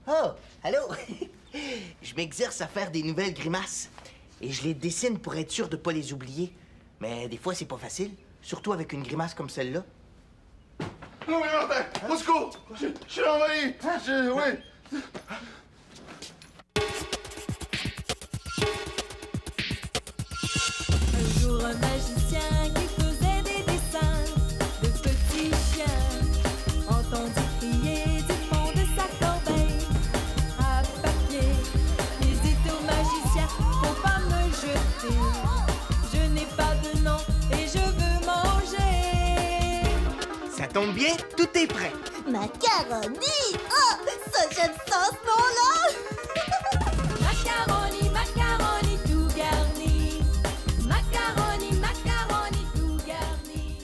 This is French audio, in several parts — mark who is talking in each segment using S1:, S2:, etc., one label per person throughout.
S1: Oh, allô? Je m'exerce à faire des nouvelles grimaces. Et je les dessine pour être sûr de pas les oublier. Mais des fois, c'est pas facile. Surtout avec une grimace comme celle-là.
S2: Oui, Martin! Au secours! Je suis envahi! Oui!
S3: Un jour, un magicien qui faisait des dessins de petits chiens entendit crier du fond de sa corbeille à papier. Il dit au magicien, faut pas me jeter. Je n'ai pas de nom et je veux manger.
S1: Ça tombe bien, tout est prêt.
S4: Macaroni! Oh, ça, j'aime ça, ce nom-là!
S3: Macaroni, macaroni tout garni. Macaroni, macaroni tout garni.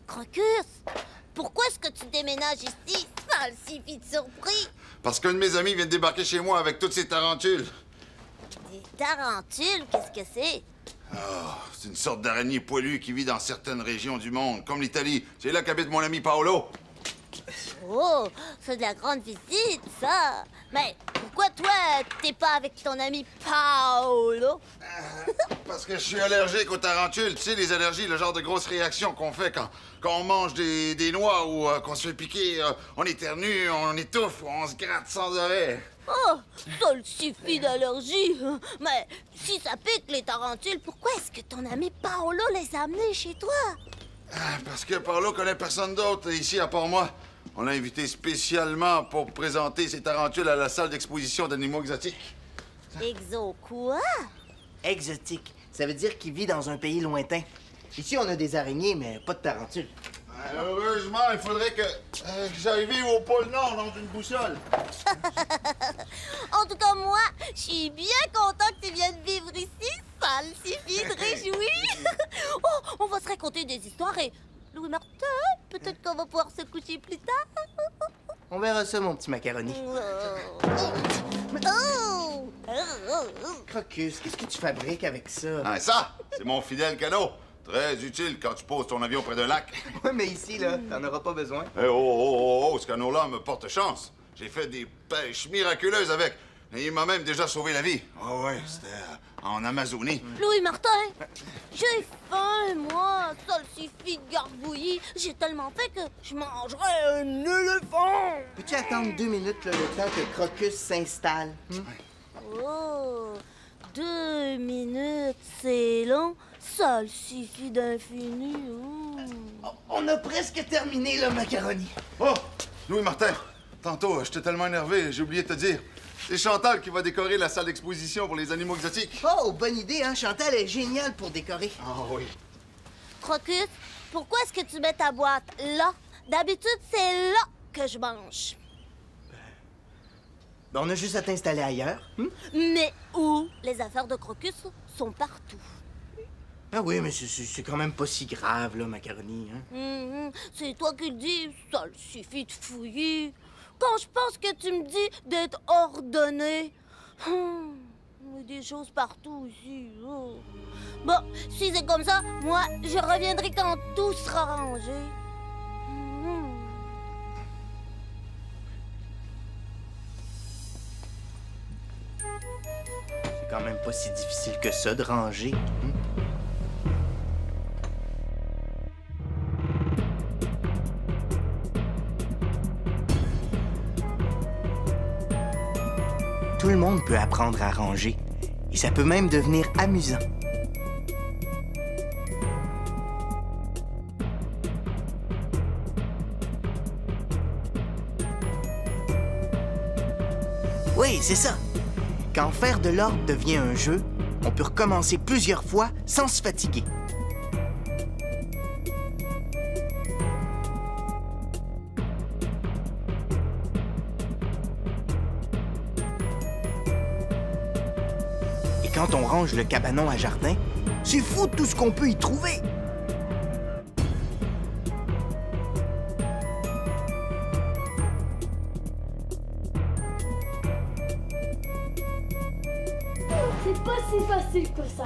S4: Crocus, pourquoi est-ce que tu déménages ici? Ça le suffit de surpris.
S2: Parce qu'un de mes amis vient de débarquer chez moi avec toutes ces tarentules.
S4: Des tarentules, qu'est-ce que c'est?
S2: C'est une sorte d'araignée poilue qui vit dans certaines régions du monde, comme l'Italie. C'est là qu'habite mon ami Paolo.
S4: Oh, c'est de la grande visite, ça. Mais pourquoi toi, t'es pas avec ton ami Paolo?
S2: Parce que je suis allergique aux tarentules. Tu sais, les allergies, le genre de grosse réaction qu'on fait quand on mange des noix ou qu'on se fait piquer. On éternue, on étouffe, on se gratte sans arrêt.
S4: Oh, ça le suffit d'allergie. Mais si ça pique les tarentules, pourquoi est-ce que ton ami Paolo les a amenés chez toi?
S2: Parce que Paolo connaît personne d'autre ici à part moi. On l'a invité spécialement pour présenter ses tarentules à la salle d'exposition d'animaux exotiques.
S4: Exo quoi?
S1: Exotique. Ça veut dire qu'il vit dans un pays lointain. Ici, on a des araignées, mais pas de tarentules.
S2: Heureusement, il faudrait que j'aille vivre au pôle Nord dans une boussole.
S4: En tout cas, moi, je suis bien content que tu viennes vivre ici. Ça le suffit de réjouir. Oh, on va se raconter des histoires et... Louis Martin, peut-être qu'on va pouvoir se coucher plus tard.
S1: On verra ça, mon petit macaroni.
S4: Oh!
S1: Crocus, qu'est-ce que tu fabriques avec ça?
S2: Ah, ça, c'est mon fidèle canot. Très utile quand tu poses ton avion près d'un lac.
S1: Ouais, mais ici, là, t'en auras pas besoin.
S2: Eh, oh, ce canot-là me porte chance. J'ai fait des pêches miraculeuses avec. Et il m'a même déjà sauvé la vie. Oh, ouais, c'était en Amazonie.
S4: Louis Martin, j'ai faim, moi. Ça le suffit de garbouiller. J'ai tellement faim que je mangerais un éléphant.
S1: Peux-tu attendre 2 minutes, là, le temps que Crocus s'installe?
S4: Oh, 2 minutes, c'est long. Ça le suffit d'infini.
S1: On a presque terminé, le macaroni.
S2: Oh, Louis Martin, tantôt, j'étais tellement énervé, j'ai oublié de te dire. C'est Chantal qui va décorer la salle d'exposition pour les animaux exotiques.
S1: Oh, bonne idée, hein? Chantal est géniale pour décorer.
S2: Ah oui.
S4: Crocus, pourquoi est-ce que tu mets ta boîte là? D'habitude, c'est là que je mange.
S1: Ben, on a juste à t'installer ailleurs.
S4: Mais où? Les affaires de Crocus sont partout.
S1: Ah oui, mais c'est quand même pas si grave, là, macaroni, hein?
S4: C'est toi qui le dis, ça le suffit de fouiller. Quand je pense que tu me dis d'être ordonné, il y a des choses partout ici. Oh. Bon, si c'est comme ça, moi, je reviendrai quand tout sera rangé.
S1: C'est quand même pas si difficile que ça de ranger. Tout le monde peut apprendre à ranger. Et ça peut même devenir amusant. Oui, c'est ça. Quand faire de l'ordre devient un jeu, on peut recommencer plusieurs fois sans se fatiguer. Et quand on range le cabanon à jardin, c'est fou tout ce qu'on peut y trouver.
S5: C'est pas si facile que ça.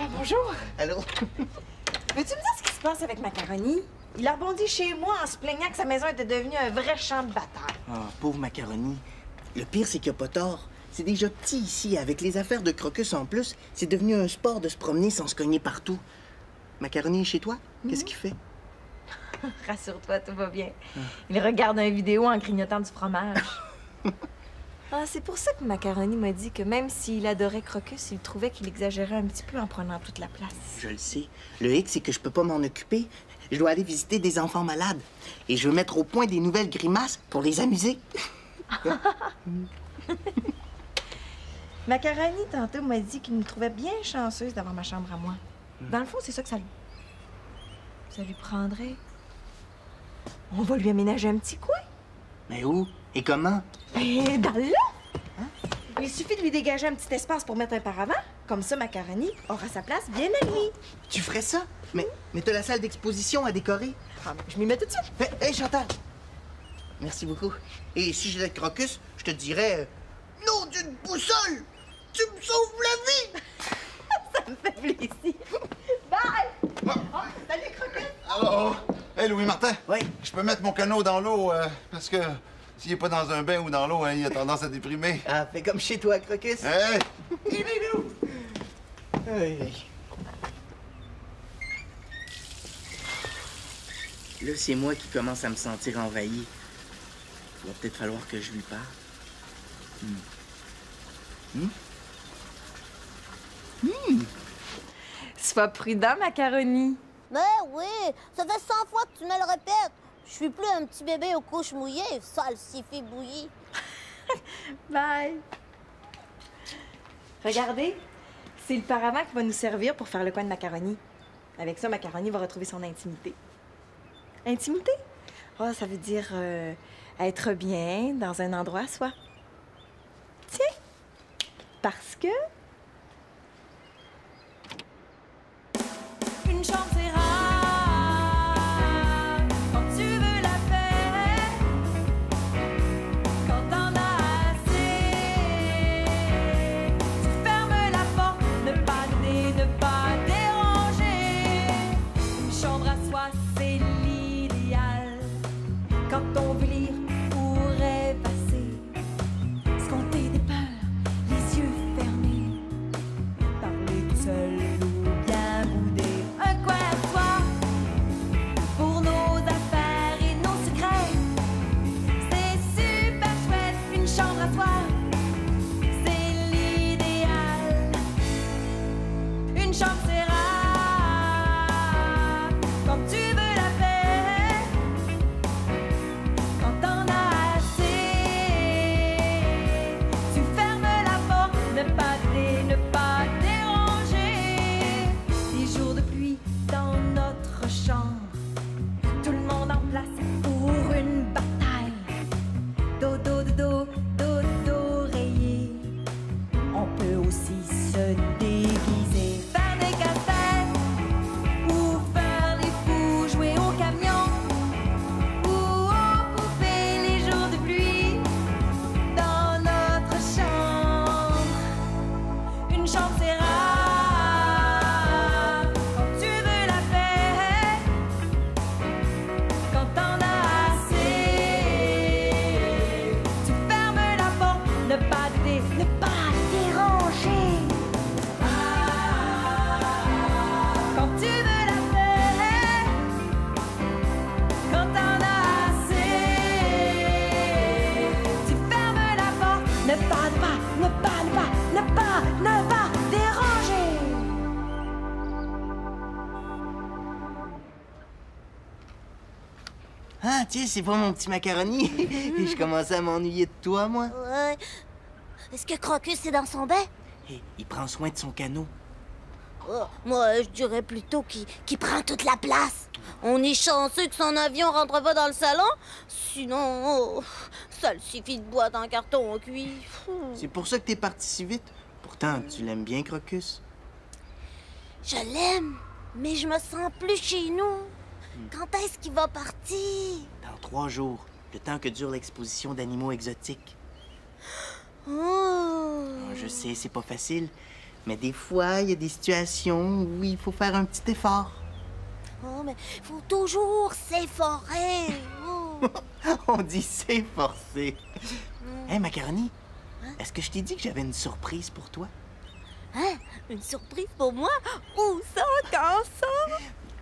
S6: Bonjour.
S1: Allô?
S6: Veux-tu me dire ce qui se passe avec Macaroni? Il a rebondi chez moi en se plaignant que sa maison était devenue un vrai champ de bataille.
S1: Ah, pauvre Macaroni. Le pire, c'est qu'il n'y a pas tort. C'est déjà petit ici. Avec les affaires de Crocus en plus, c'est devenu un sport de se promener sans se cogner partout. Macaroni est chez toi? Qu'est-ce qu'il fait?
S6: Rassure-toi, tout va bien. Il regarde une vidéo en grignotant du fromage. Ah, c'est pour ça que Macaroni m'a dit que même s'il adorait Crocus, il trouvait qu'il exagérait un petit peu en prenant toute la place.
S1: Je le sais. Le hic, c'est que je peux pas m'en occuper. Je dois aller visiter des enfants malades. Et je veux mettre au point des nouvelles grimaces pour les amuser.
S6: Macaroni, tantôt, m'a dit qu'il me trouvait bien chanceuse d'avoir ma chambre à moi. Dans le fond, c'est ça que ça lui prendrait. On va lui aménager un petit coin.
S1: Mais où? Et comment?
S6: Et dans le loft. Il suffit de lui dégager un petit espace pour mettre un paravent. Comme ça, Macaroni aura sa place bien à lui.
S1: Tu ferais ça? Mais t'as la salle d'exposition à décorer.
S6: Ah, ben, je m'y mets tout de suite.
S1: Hé, Chantal! Merci beaucoup. Et si j'étais Crocus, je te dirais... nom d'une boussole! Tu me sauves la vie!
S6: Ça me fait plaisir. Bye! Oh, salut, Crocus!
S2: Allô? Hé, Louis-Martin?
S1: Oui?
S2: Je peux mettre mon canot dans l'eau, parce que s'il est pas dans un bain ou dans l'eau, hein, il a tendance à déprimer.
S1: Ah, fais comme chez toi, Crocus.
S2: Hé!
S1: Aïe. Là, c'est moi qui commence à me sentir envahi. Il va peut-être falloir que je lui parle.
S6: Sois prudent, Macaroni.
S4: Ben oui, ça fait 100 fois que tu me le répètes. Je suis plus un petit bébé aux couches mouillées, sale sci-fi bouillie.
S6: Bye. Regardez, c'est le paravent qui va nous servir pour faire le coin de Macaroni. Avec ça, Macaroni va retrouver son intimité. Intimité? Oh, ça veut dire être bien dans un endroit à soi. Tiens, parce que... Une chambre, c'est rare quand tu veux la paix, quand t'en as assez. Tu fermes la porte, ne pas déranger. Une chambre à soi, c'est l'idéal. Quand on veut lire ou rêvasser, se compter des peurs, les yeux fermés, parler tout seul ou bien bouder. Un coin à soi pour nos affaires et nos secrets. C'est super chouette, une chambre à soi, c'est l'idéal. Une chambre, c'est rare quand tu veux la paix, quand t'en as assez. Tu fermes la porte, ne pas déranger. Des jours de pluie dans notre chambre, tout le monde en place pour une bataille. Dodo, dodo, dodo rayé. On peut aussi se déguiser, faire des cafés ou faire les fous, jouer au camion ou aux poupées. Les jours de pluie dans notre chambre. Une chambre, c'est rare quand tu veux la paix, quand t'en as assez. Tu fermes la porte, ne pas déranger. Quand tu veux la paix, quand t'en as assez. Tu fermes la porte, ne pas déranger.
S1: Ah, tiens, c'est pas mon petit Macaroni. Et je commençais à m'ennuyer de toi, moi.
S4: Ouais. Est-ce que Crocus est dans son bain?
S1: Et il prend soin de son canot.
S4: Oh, moi, je dirais plutôt qu'il prend toute la place. On est chanceux que son avion rentre pas dans le salon. Sinon, oh, ça le suffit de boîte en carton cuit.
S1: C'est pour ça que t'es parti si vite. Pourtant, tu l'aimes bien, Crocus.
S4: Je l'aime, mais je me sens plus chez nous. Quand est-ce qu'il va partir?
S1: Dans 3 jours, le temps que dure l'exposition d'animaux exotiques.
S4: Oh.
S1: Je sais, c'est pas facile, Mais des fois, il y a des situations où il faut faire un petit effort.
S4: Oh, mais faut toujours s'efforer. Oh.
S1: On dit s'efforcer. Hé, Macaroni, est-ce que je t'ai dit que j'avais une surprise pour toi?
S4: Hein? Une surprise pour moi? Où ça? Quand ça?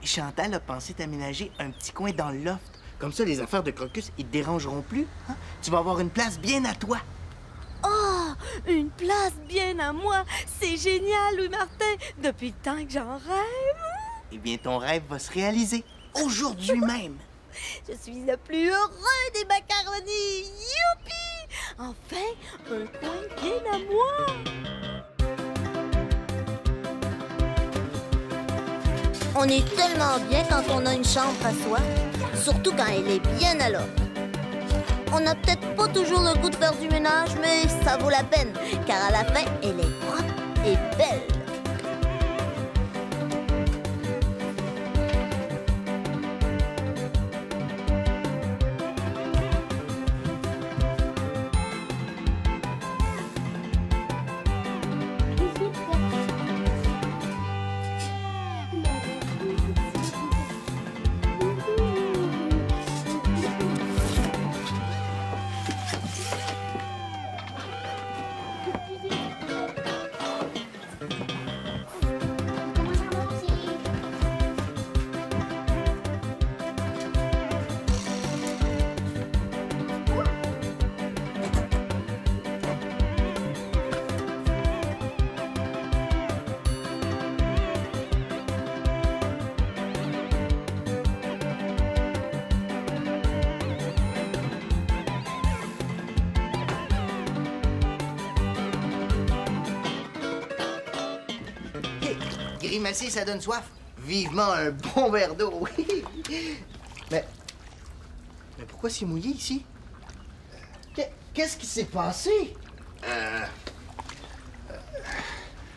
S1: Chantal a pensé t'aménager un petit coin dans le loft. Comme ça, les affaires de Crocus, ils te dérangeront plus. Hein? Tu vas avoir une place bien à toi.
S4: Oh, une place bien à moi. C'est génial, Louis-Martin. Depuis le temps que j'en rêve.
S1: Eh bien, ton rêve va se réaliser. Aujourd'hui même.
S4: Je suis le plus heureux des macaronis. Youpi! Enfin, un coin bien à moi. On est tellement bien quand on a une chambre à soi, surtout quand elle est bien à l'ordre. On n'a peut-être pas toujours le goût de faire du ménage, mais ça vaut la peine, car à la fin, elle est propre et belle.
S1: Grimacer, ça donne soif. Vivement un bon verre d'eau, oui. Mais pourquoi c'est mouillé ici? Qu'est-ce qui s'est passé?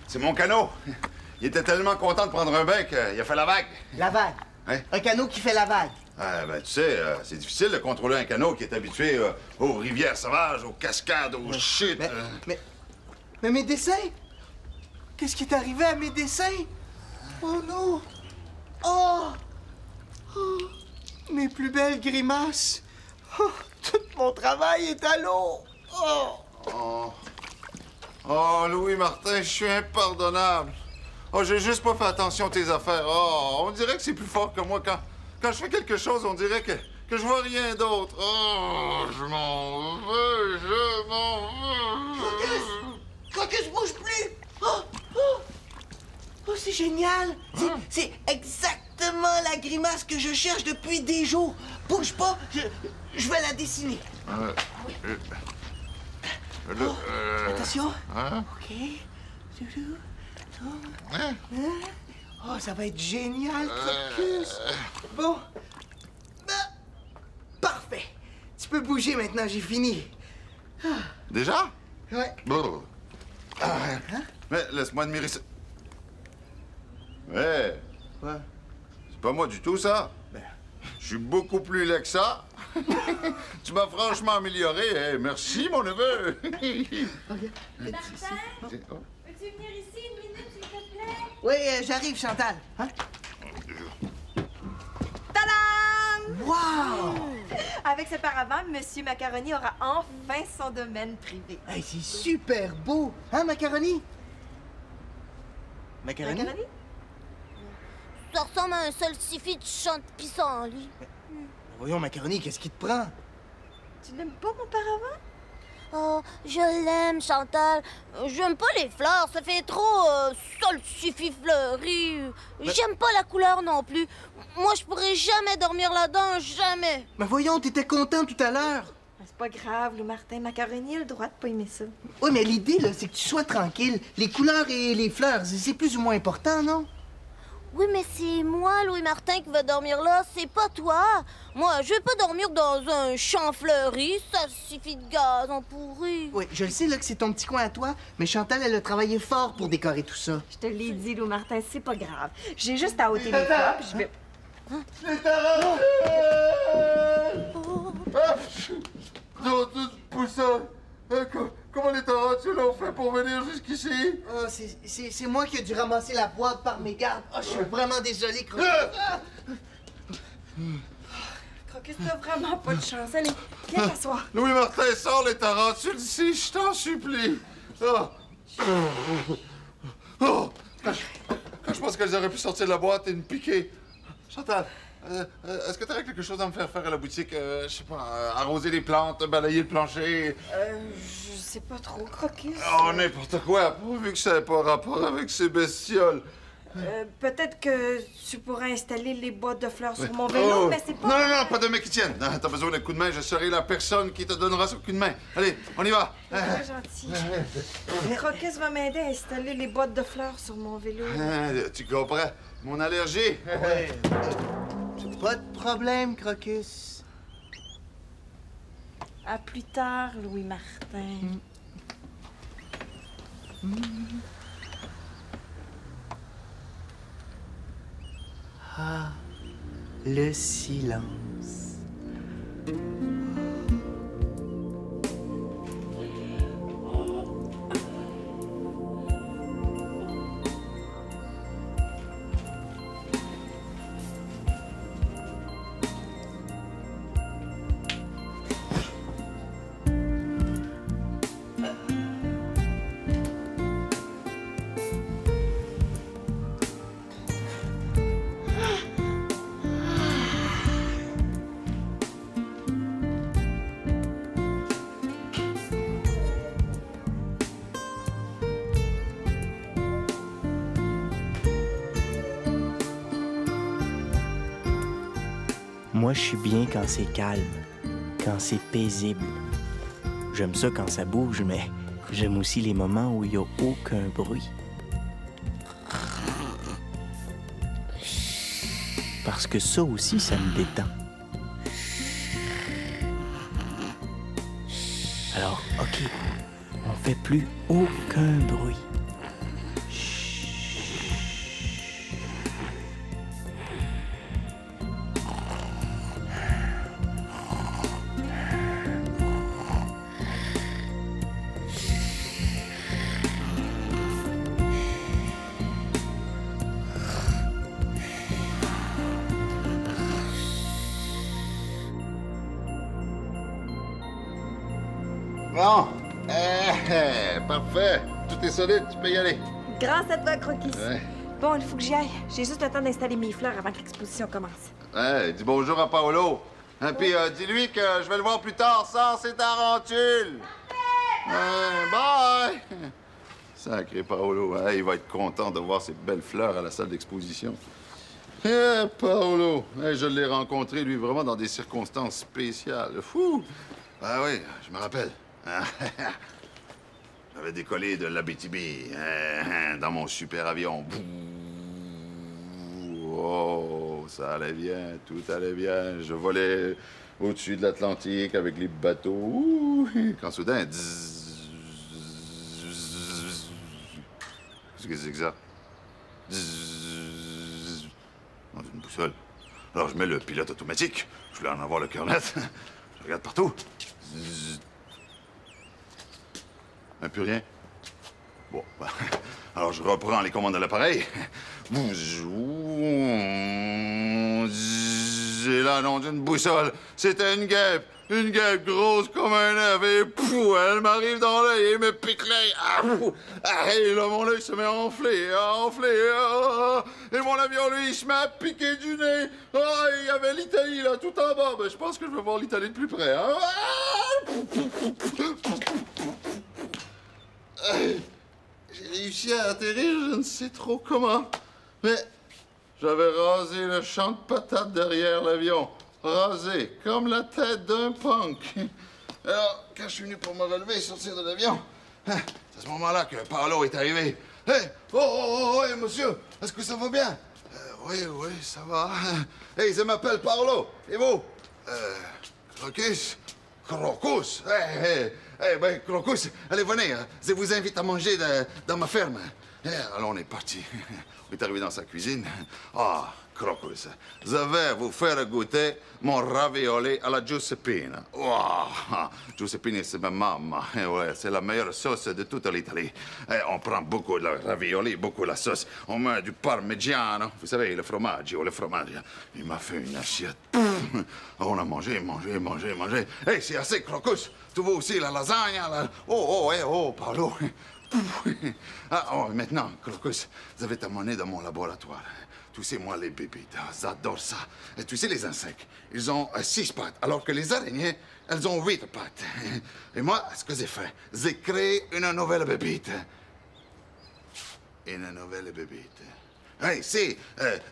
S2: C'est mon canot. Il était tellement content de prendre un bain qu'il a fait la vague.
S1: La vague.
S2: Hein?
S1: Un canot qui fait la vague.
S2: Ah, ben, tu sais, c'est difficile de contrôler un canot qui est habitué aux rivières sauvages, aux cascades, aux chutes.
S1: Mais mes dessins? Qu'est-ce qui est arrivé à mes dessins? Oh non! Oh! Mes plus belles grimaces! Oh, tout mon travail est à l'eau!
S2: Oh, Louis-Martin, je suis impardonnable. Oh, j'ai juste pas fait attention à tes affaires. Oh, on dirait que c'est plus fort que moi. Quand je fais quelque chose, on dirait que je vois rien d'autre. Oh, je m'en veux, je m'en veux.
S1: Crocus bouge plus! Oh, c'est génial! C'est exactement la grimace que je cherche depuis des jours. Bouge pas, je vais la dessiner. Attention.
S2: Hein?
S1: OK. Oh, ça va être génial, Crocus. Bon. Parfait. Tu peux bouger maintenant, j'ai fini.
S2: Déjà?
S1: Ouais.
S2: Bon. Mais laisse-moi admirer ça. Ouais.
S1: Ouais.
S2: C'est pas moi du tout, ça. Je suis beaucoup plus laid que ça. Tu m'as franchement amélioré. Hey, merci, mon neveu.
S6: Martin, peux-tu venir ici une minute, s'il te plaît?
S1: Oui, j'arrive, Chantal. Hein?
S6: Tadam!
S1: Wow!
S6: Avec ce paravent, Monsieur Macaroni aura enfin son domaine privé.
S1: Hey, c'est super beau. Hein, Macaroni? Macaroni?
S6: Macaroni?
S4: Ça ressemble à un salsifis de champ de pissenlit.
S1: Voyons, Macaroni, qu'est-ce qui te prend?
S6: Tu n'aimes pas mon paravent?
S4: Oh, je l'aime, Chantal. J'aime pas les fleurs, ça fait trop salsifis fleuri. J'aime pas la couleur non plus. Moi, je pourrais jamais dormir là-dedans, jamais.
S1: Mais voyons, t'étais content tout à l'heure.
S6: C'est pas grave, Lou Martin. Macaroni a le droit de pas aimer ça.
S1: Oui, mais l'idée, là, c'est que tu sois tranquille. Les couleurs et les fleurs, c'est plus ou moins important, non?
S4: Oui, mais c'est moi, Louis-Martin, qui va dormir là, c'est pas toi. Moi, je vais pas dormir dans un champ fleuri, ça suffit de gazon pourri.
S1: Oui, je le sais, là, que c'est ton petit coin à toi, mais Chantal, elle a travaillé fort pour décorer tout ça.
S6: Je te l'ai dit, Lou Martin, c'est pas grave. J'ai juste à ôter mes fleurs, puis je vais...
S2: Non, tout poussant. Comment les tarentules ont fait pour venir jusqu'ici?
S1: Oh, c'est moi qui ai dû ramasser la boîte par mes gardes. Oh, je suis vraiment désolé, Crocus.
S6: Crocus, t'as vraiment pas de chance. Allez, viens t'asseoir.
S2: Louis Martin, sors les tarentules d'ici, je t'en supplie. Oh. Oh. Quand je pense qu'elles auraient pu sortir de la boîte et me piquer. Chantal, est-ce que tu aurais quelque chose à me faire faire à la boutique? Je sais pas, arroser les plantes, balayer le plancher?
S6: Je sais pas trop, Crocus.
S2: Oh, n'importe quoi, pourvu que ça n'ait pas rapport avec ces bestioles.
S6: Peut-être que tu pourrais installer les boîtes de fleurs sur mon vélo, mais c'est pas...
S2: Non, pas de mec qui tienne. T'as besoin d'un coup de main, je serai la personne qui te donnera ce coup de main. Allez, on y va.
S6: C'est très gentil. Crocus va m'aider à installer les boîtes de fleurs sur mon vélo.
S2: Tu comprends? Mon allergie.
S1: Ouais. Pas de problème, Crocus.
S6: À plus tard, Louis Martin.
S1: Ah, le silence. Moi, je suis bien quand c'est calme, quand c'est paisible. J'aime ça quand ça bouge, mais j'aime aussi les moments où il n'y a aucun bruit. Parce que ça aussi, ça me détend. Alors, OK, on fait plus aucun bruit.
S2: Bon, parfait. Tout est solide, tu peux y aller.
S6: Grâce à toi, Crocus.
S2: Ouais.
S6: Bon, il faut que j'y aille. J'ai juste le temps d'installer mes fleurs avant que l'exposition commence.
S2: Ouais, dis bonjour à Paolo. Hein, puis dis-lui que je vais le voir plus tard sans ses tarentules. Bye! Sacré Paolo, hein, il va être content de voir ces belles fleurs à la salle d'exposition. Paolo, je l'ai rencontré, lui, vraiment dans des circonstances spéciales. Fou! Ah oui, je me rappelle. J'avais décollé de l'Abitibi dans mon super avion. Oh, ça allait bien, tout allait bien. Je volais au-dessus de l'Atlantique avec les bateaux. Ouh, quand soudain, qu'est-ce que c'est que ça? Non, c'est une boussole. Alors je mets le pilote automatique. Je voulais en avoir le cœur net. Je regarde partout. Plus rien. Bon, alors je reprends les commandes de l'appareil. Et là, non, d'une boussole. C'était une guêpe grosse comme un œuf. Et pouf, elle m'arrive dans l'œil et me pique l'œil. Et là, mon œil se met à enfler. Et mon avion, lui, il se met à piquer du nez. Il y avait l'Italie, là, tout en bas. Ben, je pense que je vais voir l'Italie de plus près. J'ai réussi à atterrir, je ne sais trop comment. Mais j'avais rasé le champ de patates derrière l'avion. Rasé, comme la tête d'un punk. Alors, quand je suis venu pour me relever et sortir de l'avion, c'est à ce moment-là que Paolo est arrivé. Hey, hey, monsieur, est-ce que ça va bien? Oui, ça va. Hey, je m'appelle Paolo. Et vous? Crocus? Ben, Crocus, allez, venez. Je vous invite à manger dans ma ferme. Alors on est parti. On est arrivé dans sa cuisine. Ah, Crocus, je vais vous faire goûter mon ravioli à la Giuseppina. Wow. Giuseppina, c'est ma maman. Ouais, c'est la meilleure sauce de toute l'Italie. On prend beaucoup de ravioli, beaucoup la sauce. On met du parmigiano. Vous savez, le fromage. Il m'a fait une assiette. On a mangé. Hey, c'est assez, Crocus. Tu veux aussi la lasagne? Oh, Paolo. Maintenant, Crocus, je vais t'amener dans mon laboratoire. Tu sais, moi, les bébites, j'adore ça. Et tu sais, les insectes, ils ont 6 pattes, alors que les araignées, elles ont 8 pattes. Et moi, ce que j'ai fait, j'ai créé une nouvelle bébite. Hey, si,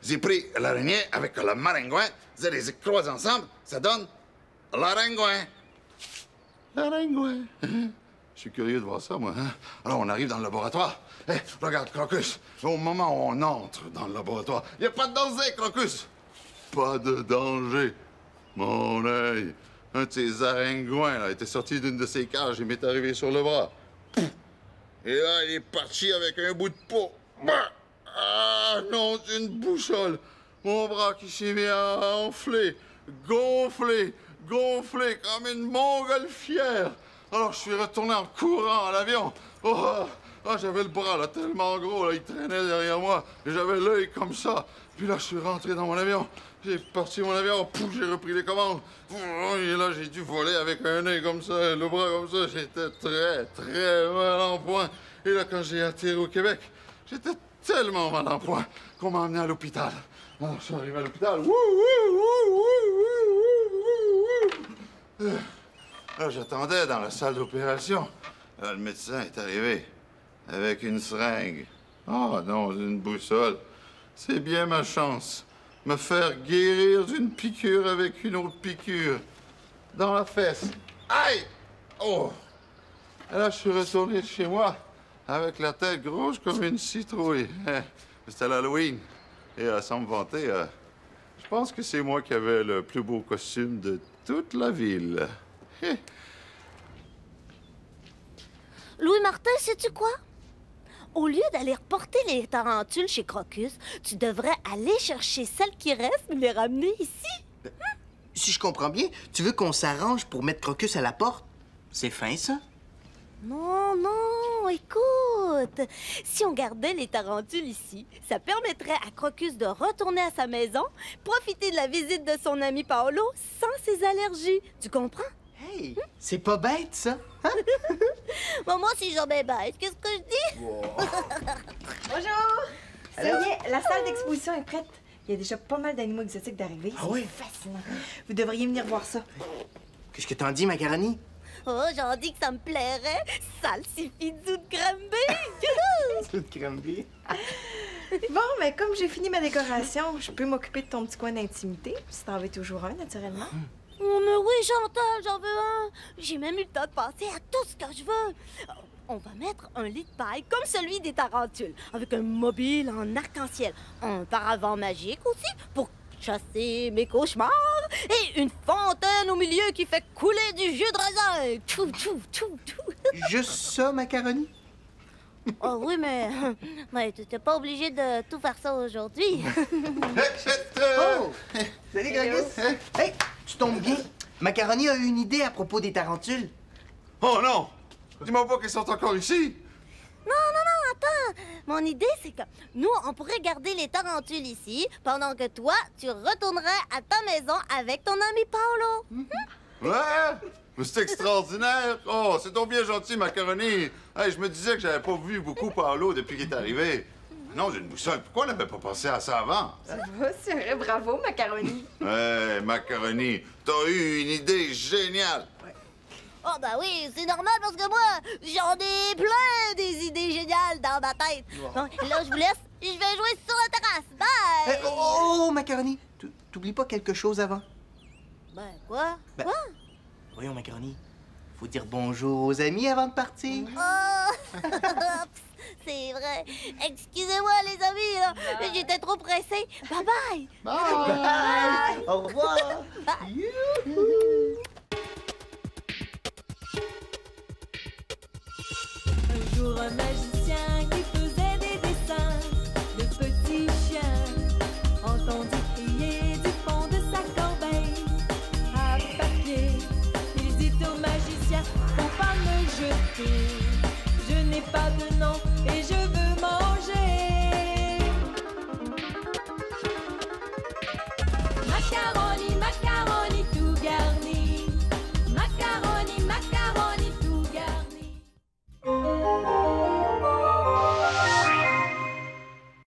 S2: j'ai pris l'araignée avec le maringouin, je les croise ensemble, ça donne l'aringouin. Je suis curieux de voir ça, moi. Hein? Alors, on arrive dans le laboratoire. Hey, regarde, Crocus, au moment où on entre dans le laboratoire, il n'y a pas de danger, Crocus. Pas de danger. Mon œil. Un de ces aringouins, là, était sorti d'une de ses cages et m'est arrivé sur le bras. Et là, il est parti avec un bout de peau. Ah non, c'est une boussole. Mon bras qui s'est mis à enfler, gonfler comme une montgolfière. Alors, je suis retourné en courant à l'avion. J'avais le bras là, tellement gros, là, il traînait derrière moi. Et j'avais l'œil comme ça. Puis là, je suis rentré dans mon avion. J'ai parti mon avion, pouf, j'ai repris les commandes. Et là, j'ai dû voler avec un œil comme ça, le bras comme ça. J'étais très mal en point. Et là, quand j'ai atterri au Québec, j'étais tellement mal en point qu'on m'a emmené à l'hôpital. Alors, je suis arrivé à l'hôpital. Là, j'attendais dans la salle d'opération. Le médecin est arrivé avec une seringue. Oh non, une boussole. C'est bien ma chance. Me faire guérir d'une piqûre avec une autre piqûre. Dans la fesse. Aïe! Oh! Et là, je suis retourné chez moi avec la tête grosse comme une citrouille. C'était l'Halloween. Et sans me vanter, je pense que c'est moi qui avais le plus beau costume de toute la ville.
S4: Louis Martin, sais-tu quoi? Au lieu d'aller reporter les tarentules chez Crocus, tu devrais aller chercher celles qui restent et les ramener ici.
S1: Si je comprends bien, tu veux qu'on s'arrange pour mettre Crocus à la porte? C'est fin, ça?
S4: Non, écoute. Si on gardait les tarentules ici, ça permettrait à Crocus de retourner à sa maison, profiter de la visite de son ami Paolo sans ses allergies. Tu comprends?
S1: Hey, c'est pas bête, ça. Hein?
S4: Bon, moi, si j'en ai bête, qu'est-ce que je dis?
S6: Bonjour! Ça y est, la salle d'exposition est prête. Il y a déjà pas mal d'animaux exotiques d'arriver.
S1: Ah oui?
S6: C'est fascinant. Vous devriez venir voir ça.
S1: Qu'est-ce que t'en dis, Macaroni?
S4: Oh, j'en dis que ça me plairait. Salsifidou de Granby!
S1: Tout cramé.
S6: Bon, mais comme j'ai fini ma décoration, je peux m'occuper de ton petit coin d'intimité, si t'en veux toujours un, naturellement.
S4: Oh, mais oui, Chantal, j'en veux un. J'ai même eu le temps de penser à tout ce que je veux. On va mettre un lit de paille comme celui des tarentules, avec un mobile en arc-en-ciel, un paravent magique aussi pour chasser mes cauchemars et une fontaine au milieu qui fait couler du jus de raisin. Tchou.
S1: Juste ça, Macaroni?
S4: Oh oui, mais t'es pas obligé de tout faire ça aujourd'hui.
S1: Oh! Salut, Crocus! Hey, tu tombes bien. Macaroni a eu une idée à propos des tarentules.
S2: Oh non! Dis-moi pas qu'elles sont encore ici!
S4: Non, attends. Mon idée, c'est que nous, on pourrait garder les tarentules ici pendant que toi, tu retournerais à ta maison avec ton ami Paolo.
S2: Ouais! Mais c'est extraordinaire! Oh, c'est donc bien gentil, Macaroni! Hey, je me disais que j'avais pas vu beaucoup Paolo depuis qu'il est arrivé. Non, j'ai une boussole. Pourquoi on n'avait pas pensé à ça avant?
S6: C'est vrai, bravo, Macaroni.
S2: Hey, Macaroni, t'as eu une idée géniale!
S4: Oh, ben oui, c'est normal parce que moi, j'en ai plein des idées géniales dans ma tête. Bon, là, je vous laisse. Je vais jouer sur la terrasse. Bye!
S1: Hey, oh, Macaroni, t'oublies pas quelque chose avant?
S4: Ben, quoi?
S1: Ben-
S4: Quoi?
S1: Voyons, Macaroni. Faut dire bonjour aux amis avant de partir.
S4: Oh! C'est vrai. Excusez-moi, les amis, là. J'étais trop pressée. Bye-bye!
S1: Bye! Au revoir! Youhou!
S3: Un jour, un magicien qui faisait des harmonie.